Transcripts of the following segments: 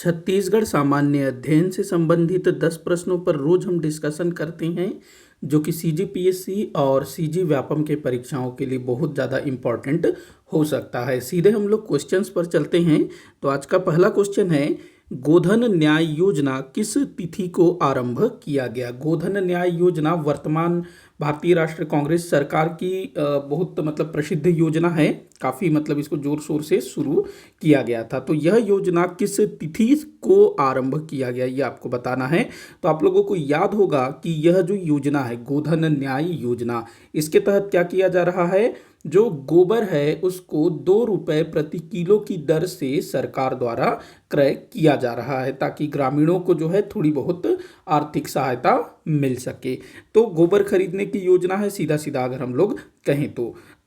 छत्तीसगढ़ सामान्य अध्ययन से संबंधित 10 प्रश्नों पर रोज हम डिस्कशन करते हैं जो कि सीजीपीएससी और सीजी व्यापम के परीक्षाओं के लिए बहुत ज़्यादा इम्पॉर्टेंट हो सकता है। सीधे हम लोग क्वेश्चंस पर चलते हैं। तो आज का पहला क्वेश्चन है, गोधन न्याय योजना किस तिथि को आरंभ किया गया। गोधन न्याय योजना वर्तमान भारतीय राष्ट्रीय कांग्रेस सरकार की बहुत प्रसिद्ध योजना है। काफ़ी इसको जोर शोर से शुरू किया गया था। तो यह योजना किस तिथि को आरंभ किया गया ये आपको बताना है। तो आप लोगों को याद होगा कि यह जो योजना है गोधन न्याय योजना, इसके तहत क्या किया जा रहा है, जो गोबर है उसको 2 रुपये प्रति किलो की दर से सरकार द्वारा क्रय किया जा रहा है ताकि ग्रामीणों को जो है थोड़ी बहुत आर्थिक सहायता मिल सके। तो गोबर खरीदने की योजना है, सीधा सीधा अगर हम लोग कहें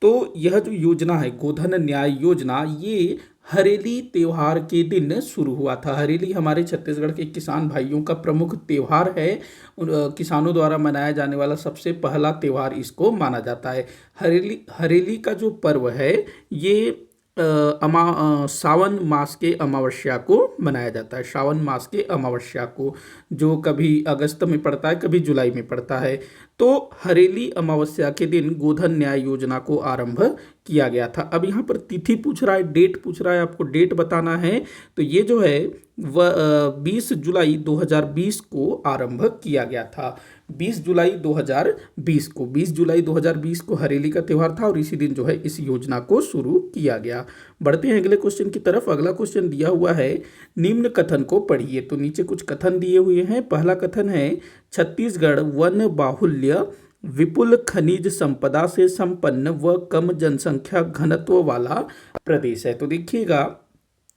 तो यह जो योजना है गोधन न्याय योजना, ये हरेली त्योहार के दिन शुरू हुआ था। हरेली हमारे छत्तीसगढ़ के किसान भाइयों का प्रमुख त्योहार है। किसानों द्वारा मनाया जाने वाला सबसे पहला त्योहार इसको माना जाता है। हरेली का जो पर्व है ये सावन मास के अमावस्या को मनाया जाता है। सावन मास के अमावस्या को, जो कभी अगस्त में पड़ता है कभी जुलाई में पड़ता है। तो हरेली अमावस्या के दिन गोधन न्याय योजना को आरंभ किया गया था। अब यहाँ पर तिथि पूछ रहा है, डेट पूछ रहा है, आपको डेट बताना है। तो ये जो है 20 जुलाई 2020 को आरंभ किया गया था। 20 जुलाई 2020 को हरेली का त्यौहार था और इसी दिन जो है इस योजना को शुरू किया गया। बढ़ते हैं अगले क्वेश्चन की तरफ। अगला क्वेश्चन दिया हुआ है, निम्न कथन को पढ़िए। तो नीचे कुछ कथन दिए हुए हैं। पहला कथन है, छत्तीसगढ़ वन बाहुल्य, विपुल खनिज संपदा से संपन्न व कम जनसंख्या घनत्व वाला प्रदेश है। तो देखिएगा,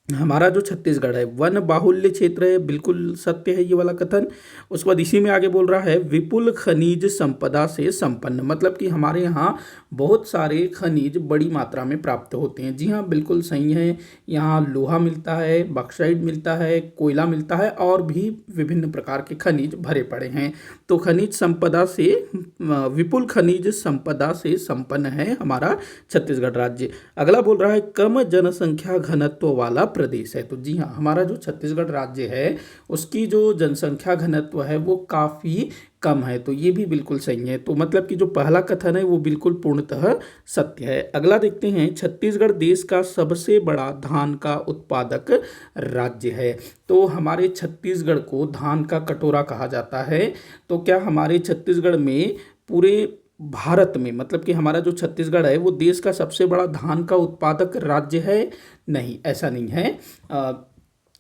हमारा जो छत्तीसगढ़ है वन बाहुल्य क्षेत्र है, बिल्कुल सत्य है ये वाला कथन। उसके बाद इसी में आगे बोल रहा है विपुल खनिज संपदा से संपन्न, मतलब कि हमारे यहाँ बहुत सारे खनिज बड़ी मात्रा में प्राप्त होते हैं। जी हाँ, बिल्कुल सही है। यहाँ लोहा मिलता है, बॉक्साइट मिलता है, कोयला मिलता है और भी विभिन्न प्रकार के खनिज भरे पड़े हैं। तो खनिज संपदा से विपुल खनिज संपदा से संपन्न है हमारा छत्तीसगढ़ राज्य। अगला बोल रहा है कम जनसंख्या घनत्व वाला प्रदेश है। तो जी हाँ, हमारा जो छत्तीसगढ़ राज्य है उसकी जो जनसंख्या घनत्व है वो काफ़ी कम है। तो ये भी बिल्कुल सही है। तो मतलब कि जो पहला कथन है वो बिल्कुल पूर्णतः सत्य है। अगला देखते हैं, छत्तीसगढ़ देश का सबसे बड़ा धान का उत्पादक राज्य है। तो हमारे छत्तीसगढ़ को धान का कटोरा कहा जाता है। तो क्या हमारे छत्तीसगढ़ में पूरे भारत में, मतलब कि हमारा जो छत्तीसगढ़ है वो देश का सबसे बड़ा धान का उत्पादक राज्य है? नहीं, ऐसा नहीं है।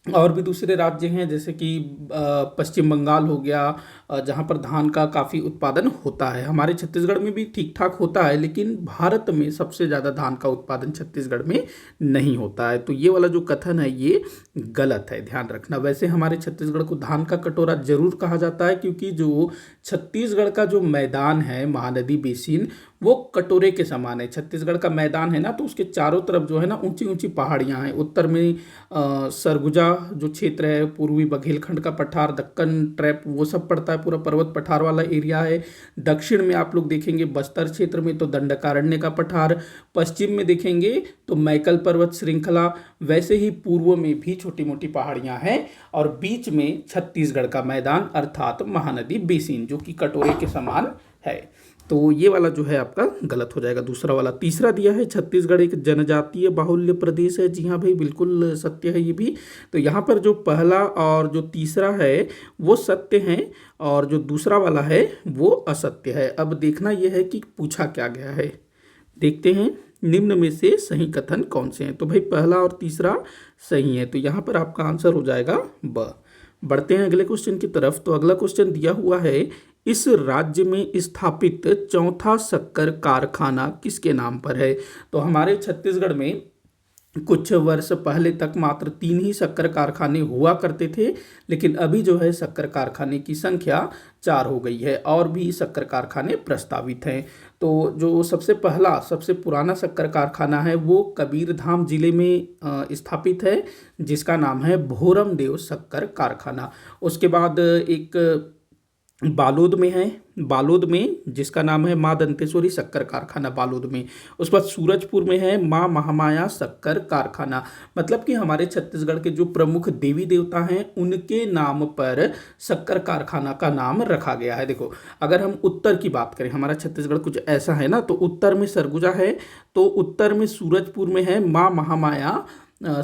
और भी दूसरे राज्य हैं जैसे कि पश्चिम बंगाल हो गया, जहाँ पर धान का काफ़ी उत्पादन होता है। हमारे छत्तीसगढ़ में भी ठीक ठाक होता है, लेकिन भारत में सबसे ज़्यादा धान का उत्पादन छत्तीसगढ़ में नहीं होता है। तो ये वाला जो कथन है ये गलत है, ध्यान रखना। वैसे हमारे छत्तीसगढ़ को धान का कटोरा जरूर कहा जाता है, क्योंकि जो छत्तीसगढ़ का जो मैदान है महानदी बेसिन, वो कटोरे के समान है। छत्तीसगढ़ का मैदान है ना, तो उसके चारों तरफ जो है ना ऊंची ऊंची पहाड़ियां हैं। उत्तर में सरगुजा जो क्षेत्र है, पूर्वी बघेलखंड का पठार, दक्कन ट्रैप, वो सब पड़ता है, पूरा पर्वत पठार वाला एरिया है। दक्षिण में आप लोग देखेंगे बस्तर क्षेत्र में तो दंडकारण्य का पठार, पश्चिम में देखेंगे तो मैकल पर्वत श्रृंखला, वैसे ही पूर्व में भी छोटी मोटी पहाड़ियां हैं और बीच में छत्तीसगढ़ का मैदान अर्थात महानदी बेसिन जो कि कटोरे के समान है। तो ये वाला जो है आपका गलत हो जाएगा, दूसरा वाला। तीसरा दिया है, छत्तीसगढ़ एक जनजातीय बाहुल्य प्रदेश है। जी हाँ भाई, बिल्कुल सत्य है ये भी। तो यहाँ पर जो पहला और जो तीसरा है वो सत्य है और जो दूसरा वाला है वो असत्य है। अब देखना यह है कि पूछा क्या गया है। देखते हैं, निम्न में से सही कथन कौन से हैं। तो भाई पहला और तीसरा सही है, तो यहाँ पर आपका आंसर हो जाएगा ब। बढ़ते हैं अगले क्वेश्चन की तरफ। तो अगला क्वेश्चन दिया हुआ है, इस राज्य में स्थापित चौथा शक्कर कारखाना किसके नाम पर है। तो हमारे छत्तीसगढ़ में कुछ वर्ष पहले तक मात्र 3 ही शक्कर कारखाने हुआ करते थे, लेकिन अभी जो है शक्कर कारखाने की संख्या 4 हो गई है और भी शक्कर कारखाने प्रस्तावित हैं। तो जो सबसे पहला सबसे पुराना शक्कर कारखाना है वो कबीरधाम जिले में स्थापित है, जिसका नाम है भोरमदेव शक्कर कारखाना। उसके बाद एक बालोद में है, बालोद में जिसका नाम है माँ दंतेश्वरी शक्कर कारखाना बालोद में। उसके बाद सूरजपुर में है माँ महामाया शक्कर कारखाना। मतलब कि हमारे छत्तीसगढ़ के जो प्रमुख देवी देवता हैं उनके नाम पर शक्कर कारखाना का नाम रखा गया है। देखो, अगर हम उत्तर की बात करें, हमारा छत्तीसगढ़ कुछ ऐसा है ना, तो उत्तर में सरगुजा है, तो उत्तर में सूरजपुर में है माँ महामाया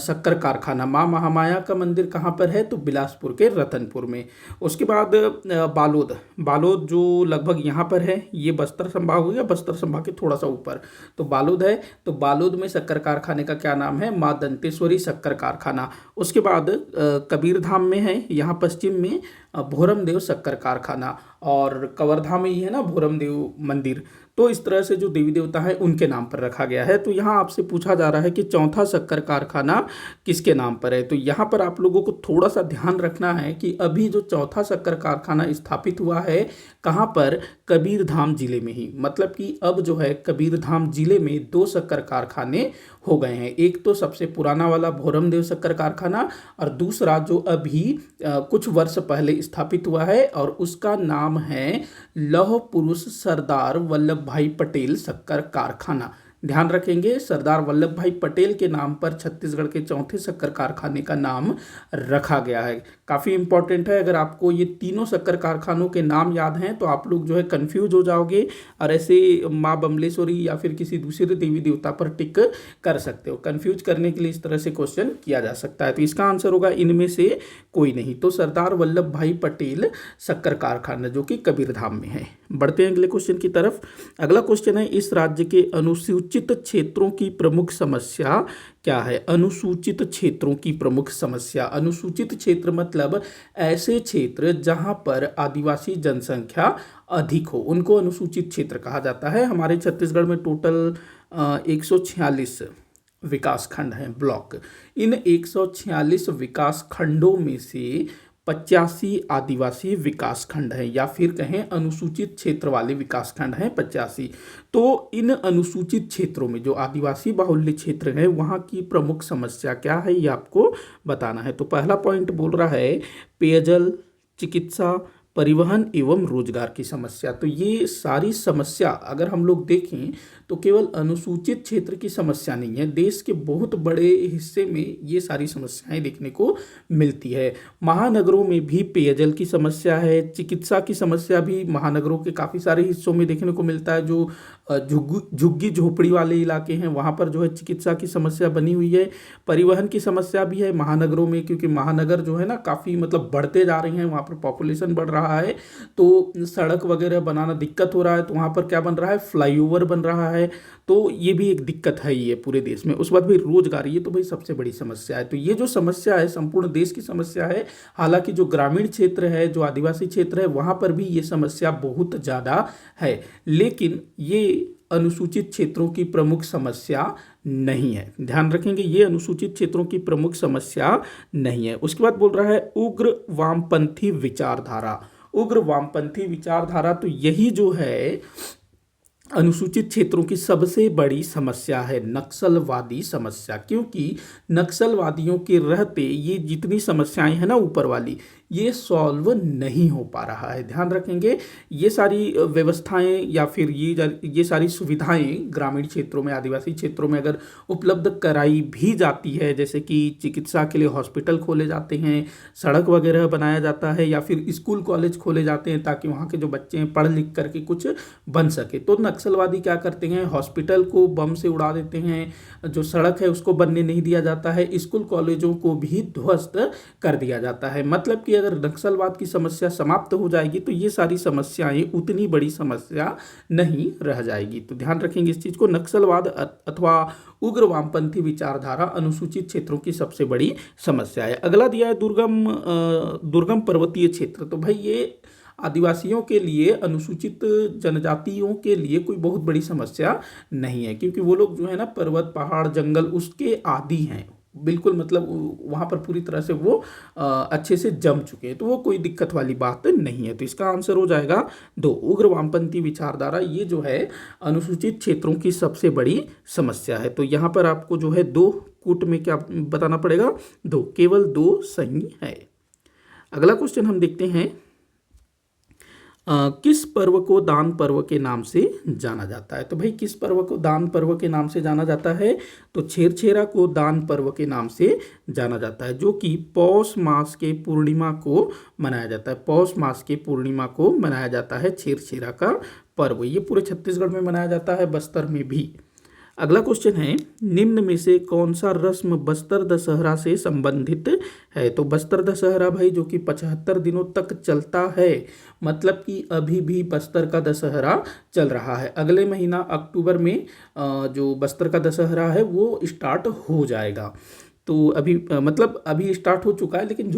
शक्कर कारखाना। माँ महामाया का मंदिर कहाँ पर है, तो बिलासपुर के रतनपुर में। उसके बाद बालोद, बालोद जो लगभग यहाँ पर है, ये बस्तर संभाग हो गया, बस्तर संभाग के थोड़ा सा ऊपर तो बालोद है। तो बालोद में शक्कर कारखाने का क्या नाम है, माँ दंतेश्वरी शक्कर कारखाना। उसके बाद कबीरधाम में है, यहाँ पश्चिम में भोरमदेव शक्कर कारखाना, और कवर्धा में ही है ना भोरमदेव मंदिर। तो इस तरह से जो देवी देवता है उनके नाम पर रखा गया है। तो यहाँ आपसे पूछा जा रहा है कि चौथा शक्कर कारखाना किसके नाम पर है। तो यहाँ पर आप लोगों को थोड़ा सा ध्यान रखना है कि अभी जो चौथा शक्कर कारखाना स्थापित हुआ है कहाँ पर, कबीरधाम जिले में ही। मतलब कि अब जो है कबीरधाम जिले में 2 शक्कर कारखाने हो गए हैं। एक तो सबसे पुराना वाला भोरमदेव शक्कर कारखाना, और दूसरा जो अभी कुछ वर्ष पहले स्थापित हुआ है, और उसका नाम है लौह पुरुष सरदार वल्लभ भाई पटेल शक्कर कारखाना। ध्यान रखेंगे, सरदार वल्लभ भाई पटेल के नाम पर छत्तीसगढ़ के चौथे शक्कर कारखाने का नाम रखा गया है। काफ़ी इंपॉर्टेंट है। अगर आपको ये तीनों शक्कर कारखानों के नाम याद हैं तो आप लोग जो है कंफ्यूज हो जाओगे, और ऐसे माँ बमलेश्वरी या फिर किसी दूसरे देवी देवता पर टिक कर सकते हो। कंफ्यूज करने के लिए इस तरह से क्वेश्चन किया जा सकता है। तो इसका आंसर होगा इनमें से कोई नहीं। तो सरदार वल्लभ भाई पटेल शक्कर कारखाना जो कि कबीरधाम में है। बढ़ते हैं अगले क्वेश्चन की तरफ। अगला क्वेश्चन है, इस राज्य के अनुसूचित क्षेत्रों की प्रमुख समस्या क्या है। अनुसूचित क्षेत्रों की प्रमुख समस्या। अनुसूचित क्षेत्र मतलब ऐसे क्षेत्र जहां पर आदिवासी जनसंख्या अधिक हो, उनको अनुसूचित क्षेत्र कहा जाता है। हमारे छत्तीसगढ़ में टोटल 146 विकास खंड हैं, ब्लॉक। इन 146 विकास खंडों में से 85 आदिवासी विकास खंड हैं, या फिर कहें अनुसूचित क्षेत्र वाले विकास खंड हैं 85। तो इन अनुसूचित क्षेत्रों में जो आदिवासी बाहुल्य क्षेत्र है वहाँ की प्रमुख समस्या क्या है, ये आपको बताना है। तो पहला पॉइंट बोल रहा है पेयजल, चिकित्सा, परिवहन एवं रोजगार की समस्या। तो ये सारी समस्या अगर हम लोग देखें तो केवल अनुसूचित क्षेत्र की समस्या नहीं है, देश के बहुत बड़े हिस्से में ये सारी समस्याएं देखने को मिलती है। महानगरों में भी पेयजल की समस्या है, चिकित्सा की समस्या भी महानगरों के काफ़ी सारे हिस्सों में देखने को मिलता है। जो झुग्गी झोपड़ी वाले इलाके हैं वहाँ पर जो है चिकित्सा की समस्या बनी हुई है। परिवहन की समस्या भी है महानगरों में, क्योंकि महानगर जो है ना काफ़ी मतलब बढ़ते जा रहे हैं, वहाँ पर पॉपुलेशन बढ़ रहा है, तो सड़क वगैरह बनाना दिक्कत हो रहा है। तो वहाँ पर क्या बन रहा है, फ्लाईओवर बन रहा है। तो ये भी एक दिक्कत है ये पूरे देश में। उस बाद भी रोजगार, ये तो भाई सबसे बड़ी समस्या है। तो ये जो समस्या है संपूर्ण देश की समस्या है। हालांकि जो ग्रामीण क्षेत्र है, जो आदिवासी क्षेत्र है, वहाँ पर भी ये समस्या बहुत ज़्यादा है, लेकिन ये अनुसूचित क्षेत्रों की प्रमुख समस्या नहीं है। ध्यान रखेंगे, ये अनुसूचित क्षेत्रों की प्रमुख समस्या नहीं है। उसके बाद बोल रहा है उग्र वामपंथी विचारधारा। उग्र वामपंथी विचारधारा, तो यही जो है अनुसूचित क्षेत्रों की सबसे बड़ी समस्या है, नक्सलवादी समस्या। क्योंकि नक्सलवादियों के रहते ये जितनी समस्याएं हैं ना ऊपर वाली, ये सॉल्व नहीं हो पा रहा है। ध्यान रखेंगे, ये सारी व्यवस्थाएं या फिर ये सारी सुविधाएं ग्रामीण क्षेत्रों में, आदिवासी क्षेत्रों में अगर उपलब्ध कराई भी जाती है, जैसे कि चिकित्सा के लिए हॉस्पिटल खोले जाते हैं, सड़क वगैरह बनाया जाता है, या फिर स्कूल कॉलेज खोले जाते हैं ताकि वहाँ के जो बच्चे हैं पढ़ लिख करके कुछ बन सके, तो नक्सलवादी क्या करते हैं, हॉस्पिटल को बम से उड़ा देते हैं, जो सड़क है उसको बनने नहीं दिया जाता है, स्कूल कॉलेजों को भी ध्वस्त कर दिया जाता है। मतलब कि अगर नक्सलवाद की समस्या समाप्त हो जाएगी तो ये सारी समस्याएं उतनी बड़ी समस्या नहीं रह जाएगी। तो ध्यान रखेंगे इस चीज को, नक्सलवाद अथवा उग्र वामपंथी विचारधारा अनुसूचित क्षेत्रों की सबसे बड़ी समस्या है। अगला दिया है दुर्गम पर्वतीय क्षेत्र। तो भाई ये आदिवासियों के लिए, अनुसूचित जनजातियों के लिए कोई बहुत बड़ी समस्या नहीं है, क्योंकि वो लोग जो है ना पर्वत, पहाड़, जंगल उसके आदी हैं बिल्कुल। मतलब वहाँ पर पूरी तरह से वो अच्छे से जम चुके हैं, तो वो कोई दिक्कत वाली बात नहीं है। तो इसका आंसर हो जाएगा 2, उग्र वामपंथी विचारधारा। ये जो है अनुसूचित क्षेत्रों की सबसे बड़ी समस्या है। तो यहाँ पर आपको जो है 2 कूट में क्या बताना पड़ेगा, 2, केवल 2 सही है। अगला क्वेश्चन हम देखते हैं, किस पर्व को दान पर्व के नाम से जाना जाता है? तो भाई किस पर्व को दान पर्व के नाम से जाना जाता है? तो छेरछेरा को दान पर्व के नाम से जाना जाता है, जो कि पौष मास के पूर्णिमा को मनाया जाता है। पौष मास के पूर्णिमा को मनाया जाता है छेरछेरा का पर्व। ये पूरे छत्तीसगढ़ में मनाया जाता है, बस्तर में भी। अगला क्वेश्चन है, निम्न में से कौन सा रस्म बस्तर दशहरा से संबंधित है? तो बस्तर दशहरा भाई जो कि 75 दिनों तक चलता है, मतलब कि अभी भी बस्तर का दशहरा चल रहा है। अगले महीना अक्टूबर में जो बस्तर का दशहरा है वो स्टार्ट हो जाएगा। तो अभी मतलब अभी स्टार्ट हो चुका है, लेकिन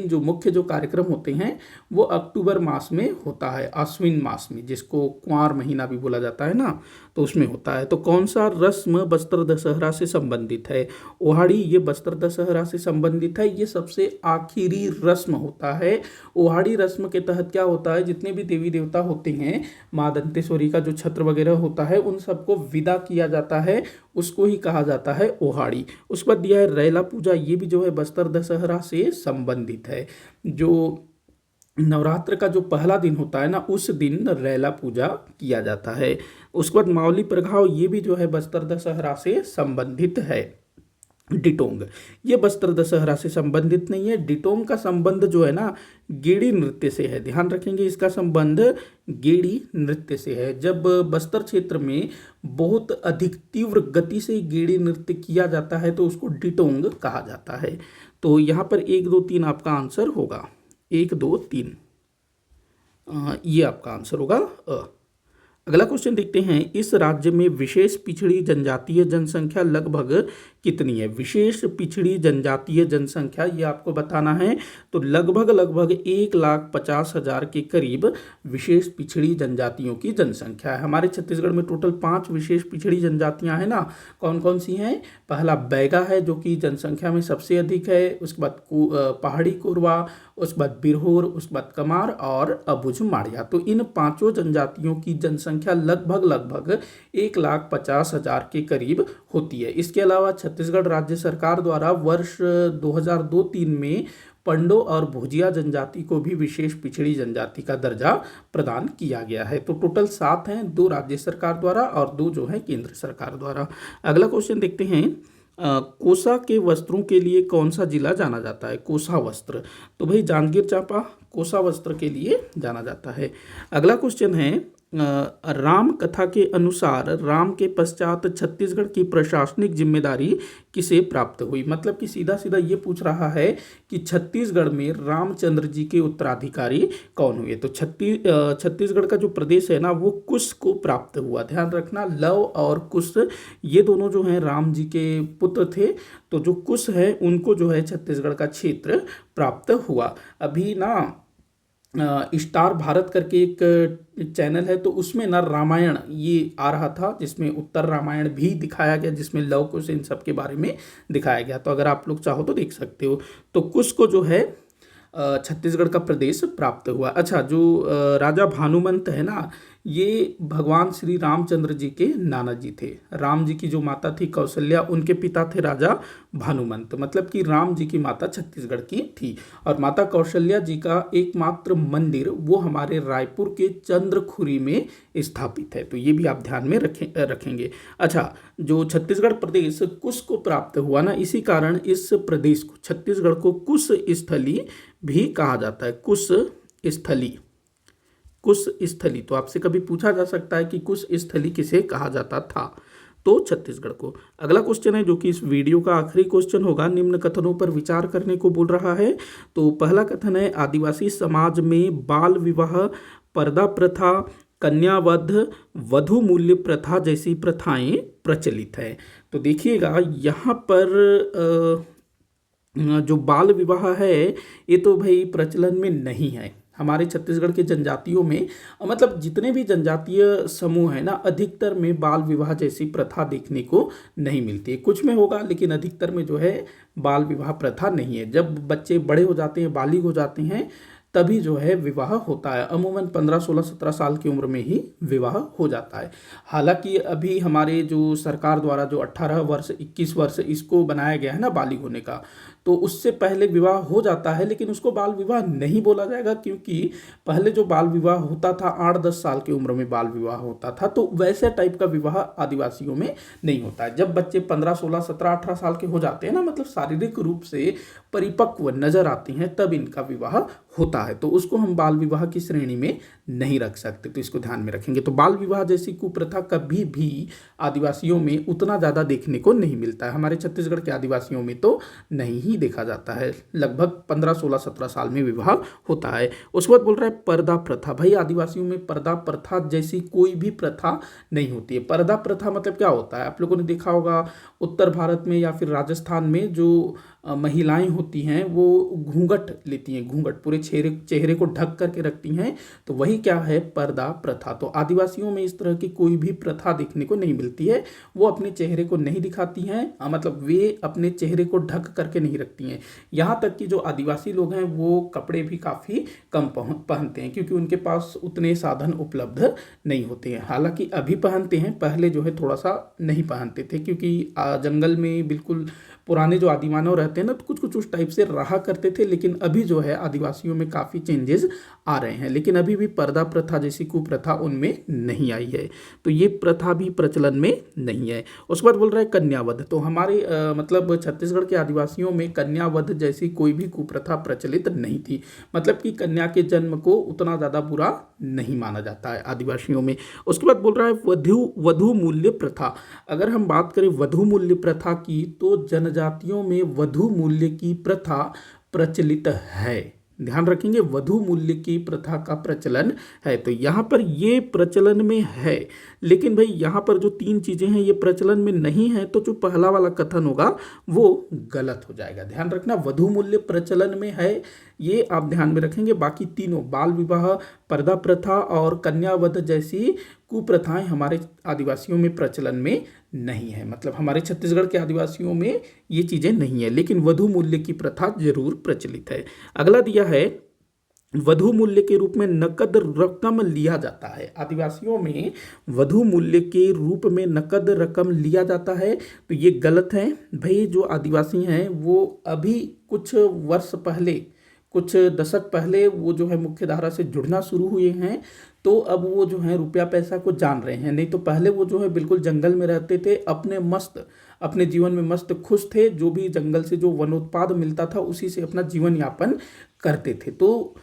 जो मुख्य जो कार्यक्रम होते हैं वो अक्टूबर मास में होता है, आश्विन मास में, जिसको कुंवार महीना भी बोला जाता है ना, तो उसमें होता है। तो कौन सा रस्म बस्तर दशहरा से संबंधित है? ओहाड़ी, ये बस्तर दशहरा से संबंधित है। ये सबसे आखिरी रस्म होता है। ओहाड़ी रस्म के तहत क्या होता है, जितने भी देवी देवता होते हैं, माँ दंतेश्वरी का जो छत्र वगैरह होता है, उन सबको विदा किया जाता है, उसको ही कहा जाता है ओहाड़ी। उसके बाद दिया है रैला पूजा, ये भी जो है बस्तर दशहरा से संबंधित है। जो नवरात्र का जो पहला दिन होता है ना, उस दिन रैला पूजा किया जाता है। उसके बाद मावली प्रघाव, ये भी जो है बस्तर दशहरा से संबंधित है। डिटोंग, ये बस्तर दशहरा से संबंधित नहीं है। डिटोंग का संबंध जो है ना गेड़ी नृत्य से है, ध्यान रखेंगे, इसका संबंध गेड़ी नृत्य से है। जब बस्तर क्षेत्र में बहुत अधिक तीव्र गति से गेड़ी नृत्य किया जाता है तो उसको डिटोंग कहा जाता है। तो यहाँ पर 1 2 3 आपका आंसर होगा, 1 2 3 ये आपका आंसर होगा अगला क्वेश्चन देखते हैं, इस राज्य में विशेष पिछड़ी जनजातीय जनसंख्या लगभग कितनी है? विशेष पिछड़ी जनजातीय जनसंख्या ये आपको बताना है। तो लगभग 1,50,000 के करीब विशेष पिछड़ी जनजातियों की जनसंख्या है। हमारे छत्तीसगढ़ में टोटल 5 विशेष पिछड़ी जनजातियां हैं ना, कौन कौन सी हैं? पहला बैगा है जो कि जनसंख्या में सबसे अधिक है, उसके बाद पहाड़ी कोरवा, उसके बाद बिरहोर, उसके बाद कमार और अबुझ माड़िया। तो इन 5 जनजातियों की जनसंख्या लगभग 1,50,000 के करीब होती है। इसके अलावा छत्तीसगढ़ राज्य सरकार द्वारा वर्ष 2002-3 में पंडो और भुजिया जनजाति को भी विशेष पिछड़ी जनजाति का दर्जा प्रदान किया गया है। तो टोटल 7 हैं, 2 राज्य सरकार द्वारा और 2 जो है केंद्र सरकार द्वारा। अगला क्वेश्चन देखते हैं, कोसा के वस्त्रों के लिए कौन सा जिला जाना जाता है? कोसा वस्त्र, तो भाई जांजगीर चांपा कोसा वस्त्र के लिए जाना जाता है। अगला क्वेश्चन है, राम कथा के अनुसार राम के पश्चात छत्तीसगढ़ की प्रशासनिक जिम्मेदारी किसे प्राप्त हुई? मतलब कि सीधा सीधा ये पूछ रहा है कि छत्तीसगढ़ में रामचंद्र जी के उत्तराधिकारी कौन हुए? तो छत्तीसगढ़ का जो प्रदेश है ना वो कुश को प्राप्त हुआ। ध्यान रखना, लव और कुश ये दोनों जो हैं राम जी के पुत्र थे। तो जो कुश है उनको जो है छत्तीसगढ़ का क्षेत्र प्राप्त हुआ। अभी ना स्टार भारत करके एक चैनल है, तो उसमें ना रामायण ये आ रहा था, जिसमें उत्तर रामायण भी दिखाया गया, जिसमें लव कुश इन सब के बारे में दिखाया गया। तो अगर आप लोग चाहो तो देख सकते हो। तो कुश को जो है छत्तीसगढ़ का प्रदेश प्राप्त हुआ। अच्छा, जो राजा भानुमंत है ना, ये भगवान श्री रामचंद्र जी के नाना जी थे। राम जी की जो माता थी कौशल्या, उनके पिता थे राजा भानुमंत। मतलब कि राम जी की माता छत्तीसगढ़ की थी। और माता कौशल्या जी का एकमात्र मंदिर वो हमारे रायपुर के चंद्रखुरी में स्थापित है। तो ये भी आप ध्यान में रखेंगे। अच्छा, जो छत्तीसगढ़ प्रदेश कुश को प्राप्त हुआ ना, इसी कारण इस प्रदेश को, छत्तीसगढ़ को कुश स्थली भी कहा जाता है। कुश स्थली, कुश स्थली। तो आपसे कभी पूछा जा सकता है कि कुश स्थली किसे कहा जाता था? तो छत्तीसगढ़ को। अगला क्वेश्चन है जो कि इस वीडियो का आखिरी क्वेश्चन होगा, निम्न कथनों पर विचार करने को बोल रहा है। तो पहला कथन है, आदिवासी समाज में बाल विवाह, पर्दा प्रथा, कन्यावध, वधु मूल्य प्रथा जैसी प्रथाएं प्रचलित है। तो देखिएगा यहाँ पर जो बाल विवाह है ये तो भाई प्रचलन में नहीं है हमारे छत्तीसगढ़ के जनजातियों में। मतलब जितने भी जनजातीय समूह है ना, अधिकतर में बाल विवाह जैसी प्रथा देखने को नहीं मिलती है। कुछ में होगा, लेकिन अधिकतर में जो है बाल विवाह प्रथा नहीं है। जब बच्चे बड़े हो जाते हैं, बालिग हो जाते हैं, तभी जो है विवाह होता है। अमूमन 15, 16, 17 साल की उम्र में ही विवाह हो जाता है। हालांकि अभी हमारे जो सरकार द्वारा जो 18 वर्ष 21 वर्ष इसको बनाया गया है ना बालिग होने का, तो उससे पहले विवाह हो जाता है, लेकिन उसको बाल विवाह नहीं बोला जाएगा, क्योंकि पहले जो बाल विवाह होता था 8-10 साल की उम्र में बाल विवाह होता था, तो वैसे टाइप का विवाह आदिवासियों में नहीं होता है। जब बच्चे 15, 16, 17, 18 साल के हो जाते हैं ना, मतलब शारीरिक रूप से परिपक्व नजर आती हैं, तब इनका विवाह होता है, तो उसको हम बाल विवाह की श्रेणी में नहीं रख सकते, तो इसको ध्यान में रखेंगे। तो बाल विवाह जैसी कुप्रथा कभी भी आदिवासियों में उतना ज़्यादा देखने को नहीं मिलता है। हमारे छत्तीसगढ़ के आदिवासियों में तो नहीं ही देखा जाता है, लगभग 15, 16, 17 साल में विवाह होता है। उसके बाद बोल रहा है पर्दा प्रथा। भाई आदिवासियों में पर्दा प्रथा जैसी कोई भी प्रथा नहीं होती है। पर्दा प्रथा मतलब क्या होता है, आप लोगों ने देखा होगा उत्तर भारत में या फिर राजस्थान में जो महिलाएं होती हैं वो घूंघट लेती हैं, घूंघट पूरे चेहरे को ढक करके रखती हैं, तो वही क्या है, पर्दा प्रथा। तो आदिवासियों में इस तरह की कोई भी प्रथा देखने को नहीं मिलती है। वो अपने चेहरे को नहीं दिखाती हैं, मतलब वे अपने चेहरे को ढक करके नहीं रखती हैं। यहाँ तक कि जो आदिवासी लोग हैं वो कपड़े भी काफ़ी कम पहनते हैं, क्योंकि उनके पास उतने साधन उपलब्ध नहीं होते हैं। हालांकि अभी पहनते हैं, पहले जो है थोड़ा सा नहीं पहनते थे, क्योंकि जंगल में बिल्कुल पुराने जो आदिमानव रहते हैं ना, तो कुछ कुछ उस टाइप से रहा करते थे। लेकिन अभी जो है आदिवासियों में काफ़ी चेंजेस आ रहे हैं, लेकिन अभी भी पर्दा प्रथा जैसी कुप्रथा उनमें नहीं आई है, तो ये प्रथा भी प्रचलन में नहीं है। उसके बाद बोल रहा है कन्यावध। तो हमारे मतलब छत्तीसगढ़ के आदिवासियों में कन्यावध जैसी कोई भी कुप्रथा प्रचलित नहीं थी, मतलब कि कन्या के जन्म को उतना ज़्यादा बुरा नहीं माना जाता है आदिवासियों में। उसके बाद बोल रहा है वधु मूल्य प्रथा। अगर हम बात करें वधु मूल्य प्रथा की, तो जनजातियों में वधु मूल्य की प्रथा प्रचलित है। ध्यान रखेंगे, वधु मूल्य की प्रथा का प्रचलन है, तो यहाँ पर ये प्रचलन में है, लेकिन भाई यहाँ पर जो 3 चीजें हैं ये प्रचलन में नहीं है, तो जो पहला वाला कथन होगा वो गलत हो जाएगा। ध्यान रखना, वधु मूल्य प्रचलन में है, ये आप ध्यान में रखेंगे। बाकी तीनों बाल विवाह, पर्दा प्रथा और कन्यावध जैसी कुप्रथाएं हमारे आदिवासियों में प्रचलन में नहीं है, मतलब हमारे छत्तीसगढ़ के आदिवासियों में ये चीजें नहीं है, लेकिन वधु मूल्य की प्रथा जरूर प्रचलित है। अगला दिया है वधु मूल्य के रूप में नकद रकम लिया जाता है। आदिवासियों में वधु मूल्य के रूप में नकद रकम लिया जाता है, तो ये गलत है। भाई जो आदिवासी हैं वो अभी कुछ वर्ष पहले, कुछ दशक पहले वो जो है मुख्य धारा से जुड़ना शुरू हुए हैं, तो अब वो जो है रुपया पैसा को जान रहे हैं। नहीं तो पहले वो जो है बिल्कुल जंगल में रहते थे, अपने जीवन में मस्त खुश थे, जो भी जंगल से जो वनोत्पाद मिलता था उसी से अपना जीवन यापन करते थे। तो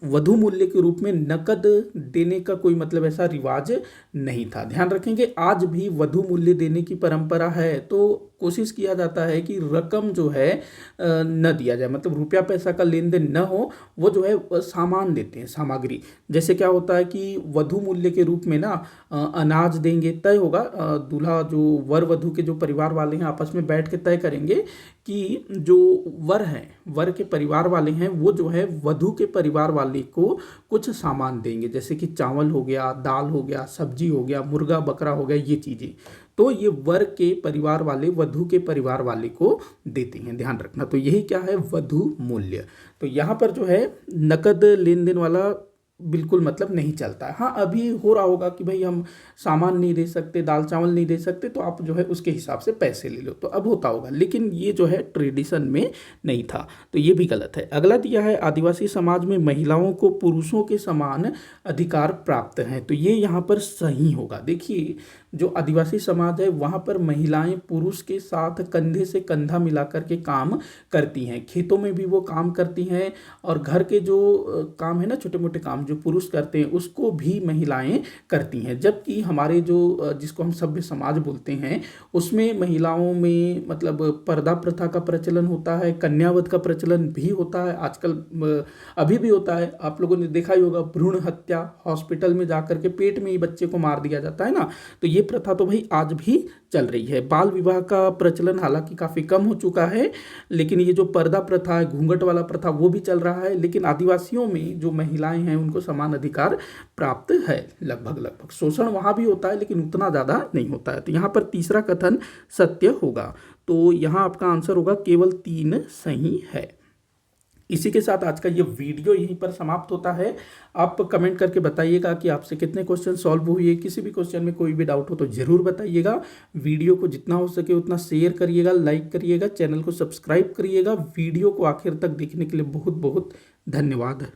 वधु मूल्य के रूप में नकद देने का कोई मतलब ऐसा रिवाज नहीं था। ध्यान रखेंगे, आज भी वधु मूल्य देने की परंपरा है, तो कोशिश किया जाता है कि रकम जो है न दिया जाए, मतलब रुपया पैसा का लेन देन न हो, वो जो है सामान देते हैं, सामग्री। जैसे क्या होता है कि वधु मूल्य के रूप में ना अनाज देंगे, तय होगा, दूल्हा जो वर वधु के जो परिवार वाले हैं आपस में बैठ के तय करेंगे कि जो वर के परिवार वाले हैं वो जो है वधु के परिवार वाले को कुछ सामान देंगे, जैसे कि चावल हो गया, दाल हो गया, सब्जी हो गया, मुर्गा बकरा हो गया, ये चीज़ें तो ये वर के परिवार वाले वधु के परिवार वाले को देते हैं। ध्यान रखना, तो यही क्या है, वधु मूल्य। तो यहाँ पर जो है नकद लेन देन वाला बिल्कुल मतलब नहीं चलता है। हाँ, अभी हो रहा होगा कि भाई हम सामान नहीं दे सकते, दाल चावल नहीं दे सकते, तो आप जो है उसके हिसाब से पैसे ले लो, तो अब होता होगा, लेकिन ये जो है ट्रेडिशन में नहीं था, तो ये भी गलत है। अगला दिया है आदिवासी समाज में महिलाओं को पुरुषों के समान अधिकार प्राप्त हैं, तो ये यहाँ पर सही होगा। देखिए, जो आदिवासी समाज है वहाँ पर महिलाएं पुरुष के साथ कंधे से कंधा मिलाकर के काम करती हैं, खेतों में भी वो काम करती हैं, और घर के जो काम है ना, छोटे मोटे काम जो पुरुष करते हैं उसको भी महिलाएं करती हैं। जबकि हमारे जो जिसको हम सभ्य समाज बोलते हैं उसमें महिलाओं में मतलब पर्दा प्रथा का प्रचलन होता है, कन्यावध का प्रचलन भी होता है, आजकल अभी भी होता है। आप लोगों ने देखा ही होगा, भ्रूण हत्या, हॉस्पिटल में जाकर के पेट में ही बच्चे को मार दिया जाता है ना, तो ये प्रथा तो भाई आज भी चल रही है। बाल विवाह का प्रचलन हालांकि काफ़ी कम हो चुका है, लेकिन ये जो पर्दा प्रथा है, घूंघट वाला प्रथा, वो भी चल रहा है। लेकिन आदिवासियों में जो महिलाएं हैं उनको समान अधिकार प्राप्त है, लगभग। शोषण वहाँ भी होता है लेकिन उतना ज़्यादा नहीं होता है। तो यहाँ पर तीसरा कथन सत्य होगा, तो यहाँ आपका आंसर होगा केवल 3 सही है। इसी के साथ आज का ये वीडियो यहीं पर समाप्त होता है। आप कमेंट करके बताइएगा कि आपसे कितने क्वेश्चन सॉल्व हुए। किसी भी क्वेश्चन में कोई भी डाउट हो तो ज़रूर बताइएगा। वीडियो को जितना हो सके उतना शेयर करिएगा, लाइक करिएगा, चैनल को सब्सक्राइब करिएगा। वीडियो को आखिर तक देखने के लिए बहुत बहुत धन्यवाद।